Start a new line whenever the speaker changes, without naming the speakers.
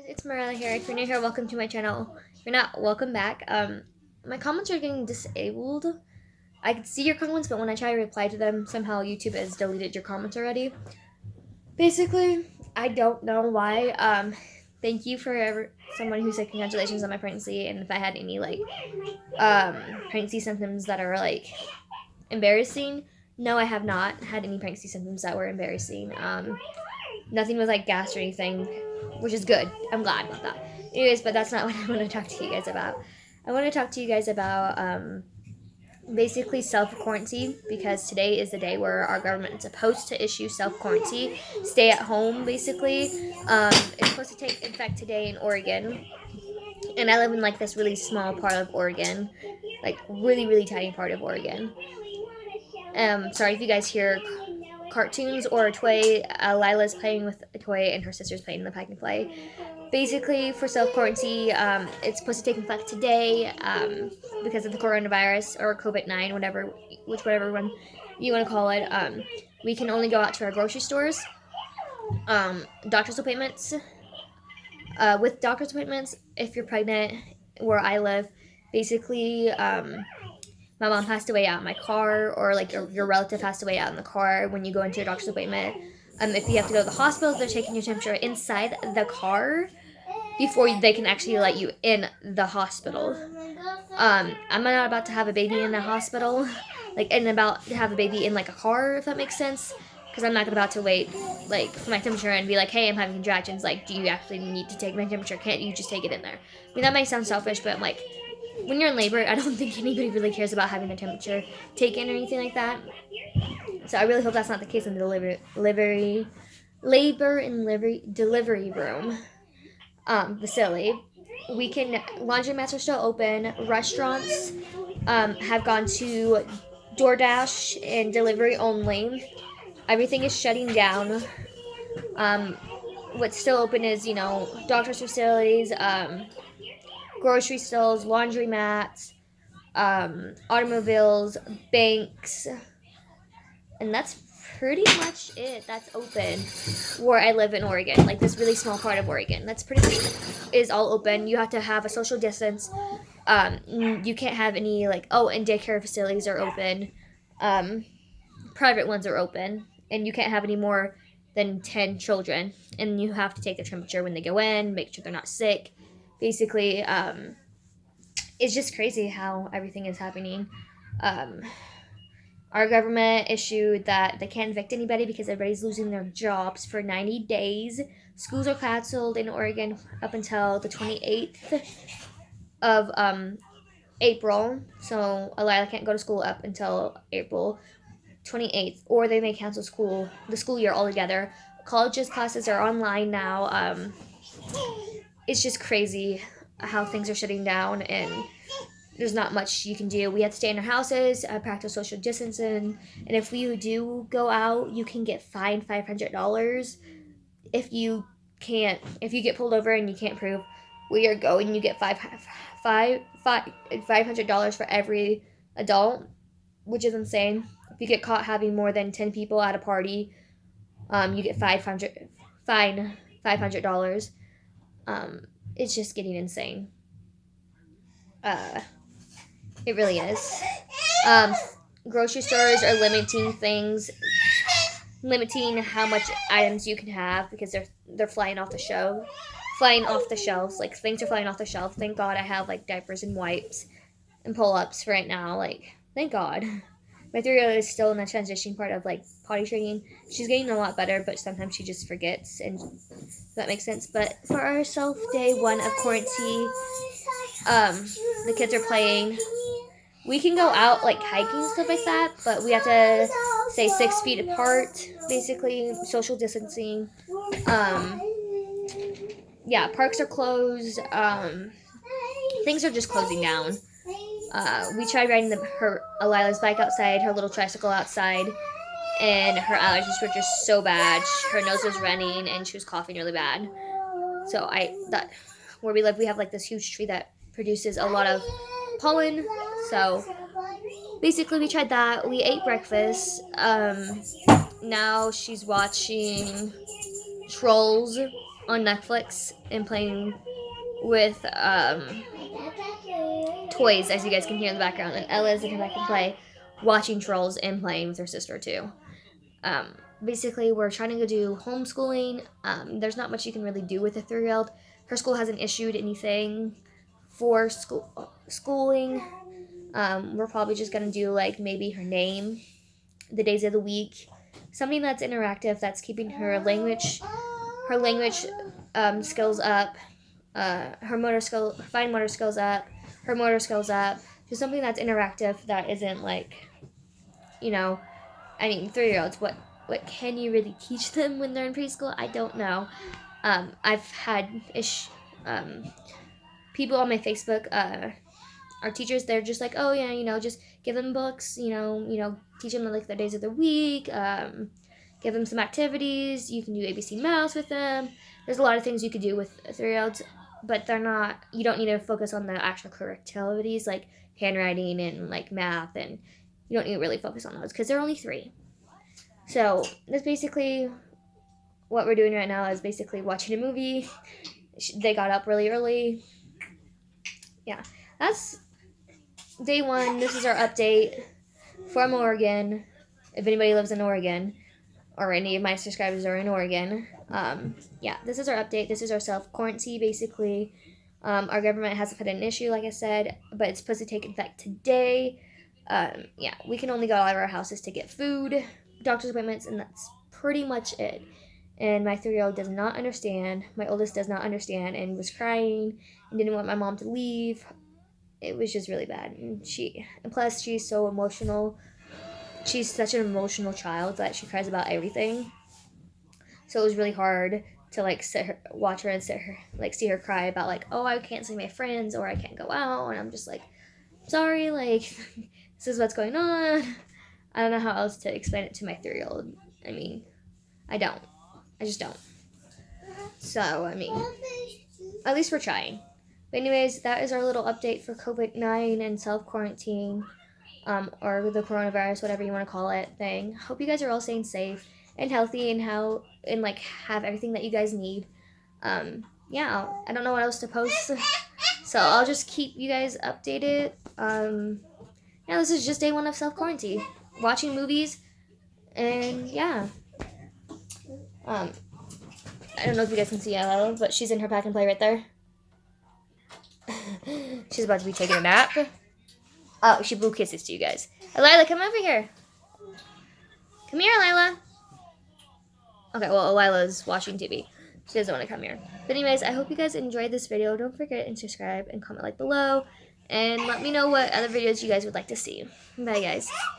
It's Marilla here. If you're new here, welcome to my channel. If you're not, welcome back. My comments are getting disabled. I can see your comments, but when I try to reply to them, somehow YouTube has deleted your comments already. Basically, I don't know why. Thank you for someone who said congratulations on my pregnancy, and if I had any pregnancy symptoms that are embarrassing. No, I have not had any pregnancy symptoms that were embarrassing. Nothing was gas or anything, which is good. I'm glad about that. Anyways, but that's not what I want to talk to you guys about. I want to talk to you guys about basically self quarantine, because today is the day where our government is supposed to issue self quarantine, stay at home basically. It's supposed to take effect today in Oregon, and I live in this really small part of Oregon, really tiny part of Oregon. Sorry if you guys hear cartoons or a toy. Lila's playing with a toy and her sister's playing in the pack and play. Basically, for self quarantine, it's supposed to take effect today because of the coronavirus or COVID-19, whatever one you want to call it. We can only go out to our grocery stores, doctor's appointments. With doctor's appointments, if you're pregnant, where I live, basically, my mom passed away out in my car, or your relative passed away out in the car when you go into your doctor's appointment. If you have to go to the hospital, they're taking your temperature inside the car before they can actually let you in the hospital. I'm not about to have a baby in the hospital, and about to have a baby in a car, if that makes sense. Because I'm not about to wait for my temperature and be like, hey, I'm having contractions. Do you actually need to take my temperature? Can't you just take it in there? I mean, that might sound selfish, but when you're in labor, I don't think anybody really cares about having their temperature taken or anything like that. So I really hope that's not the case in the labor and delivery room facility. Laundromats are still open. Restaurants have gone to DoorDash and delivery only. Everything is shutting down. What's still open is, doctor's facilities, grocery stores, laundromats, automobiles, banks, and that's pretty much it that's open where I live in Oregon, this really small part of Oregon. That's pretty much is all open. You have to have a social distance. You can't have any and daycare facilities are open. Private ones are open, and you can't have any more than 10 children, and you have to take their temperature when they go in, make sure they're not sick. Basically, it's just crazy how everything is happening. Our government issued that they can't evict anybody because everybody's losing their jobs for 90 days. Schools are canceled in Oregon up until the 28th of April. So Alila can't go to school up until April 28th, or they may cancel the school year altogether. Colleges classes are online now. It's just crazy how things are shutting down, and there's not much you can do. We have to stay in our houses, practice social distancing, and if you do go out, you can get fined $500. If you get pulled over and you can't prove where you're going, you get $500 for every adult, which is insane. If you get caught having more than 10 people at a party, you get $500. It's just getting insane. It really is. Grocery stores are limiting how much items you can have because they're flying off the shelves. Things are flying off the shelf. Thank God I have diapers and wipes and pull-ups right now. Thank God. My 3-year-old is still in the transition part of potty training. She's getting a lot better, but sometimes she just forgets, and that makes sense. But for ourselves, day 1 of quarantine, the kids are playing. We can go out hiking and stuff like that, but we have to stay 6 feet apart, basically social distancing. Yeah, parks are closed. Things are just closing down. We tried riding Alila's bike outside, her little tricycle outside, and her allergies were just so bad. Her nose was running, and she was coughing really bad. So where we live, we have this huge tree that produces a lot of pollen. So basically, we tried that. We ate breakfast. Now she's watching Trolls. on Netflix and playing with toys, as you guys can hear in the background. And Ella is to come back and play, watching Trolls and playing with her sister too. Basically, we're trying to do homeschooling. There's not much you can really do with a 3-year-old. Her school hasn't issued anything for schooling. We're probably just gonna do like maybe her name, the days of the week, something that's interactive, that's keeping her language skills up, her fine motor skills up, her motor skills up. Just something that's interactive that isn't like, you know, I mean, 3-year-olds. What can you really teach them when they're in preschool? I don't know. I've had people on my Facebook, our teachers. They're just like, oh yeah, just give them books. Teach them like the days of the week. Give them some activities. You can do ABC Mouse with them. There's a lot of things you could do with 3-year-olds, but they're not. You don't need to focus on the actual curricularies like handwriting and like math, and you don't need to really focus on those because they're only 3. So that's basically what we're doing right now. Is basically watching a movie. They got up really early. Yeah, that's day 1. This is our update from Oregon. If anybody lives in Oregon, or any of my subscribers are in Oregon, yeah, this is our update. This is our self-quarantine, basically. Our government hasn't put an issue, like I said, but it's supposed to take effect today. Yeah, we can only go out of our houses to get food, doctor's appointments, and that's pretty much it. And my 3-year-old does not understand. My oldest does not understand and was crying and didn't want my mom to leave. It was just really bad. And plus she's so emotional. She's such an emotional child that she cries about everything. So it was really hard to like watch her and see her cry about like, oh, I can't see my friends or I can't go out, and I'm just like, sorry, like this is what's going on. I don't know how else to explain it to my 3-year-old. I mean, I just don't. So I mean, at least we're trying. But anyways, that is our little update for COVID-19 and self-quarantine. Or the coronavirus, whatever you want to call it, thing. Hope you guys are all staying safe and healthy and have everything that you guys need. Yeah, I don't know what else to post, so I'll just keep you guys updated. Yeah, this is just day 1 of self-quarantine, watching movies, and yeah. I don't know if you guys can see Ella, but she's in her pack and play right there. She's about to be taking a nap. Oh, she blew kisses to you guys. Lila, come over here. Come here, Lila. Okay, well, Lila's watching TV. She doesn't want to come here. But anyways, I hope you guys enjoyed this video. Don't forget to subscribe and comment below. And let me know what other videos you guys would like to see. Bye, guys.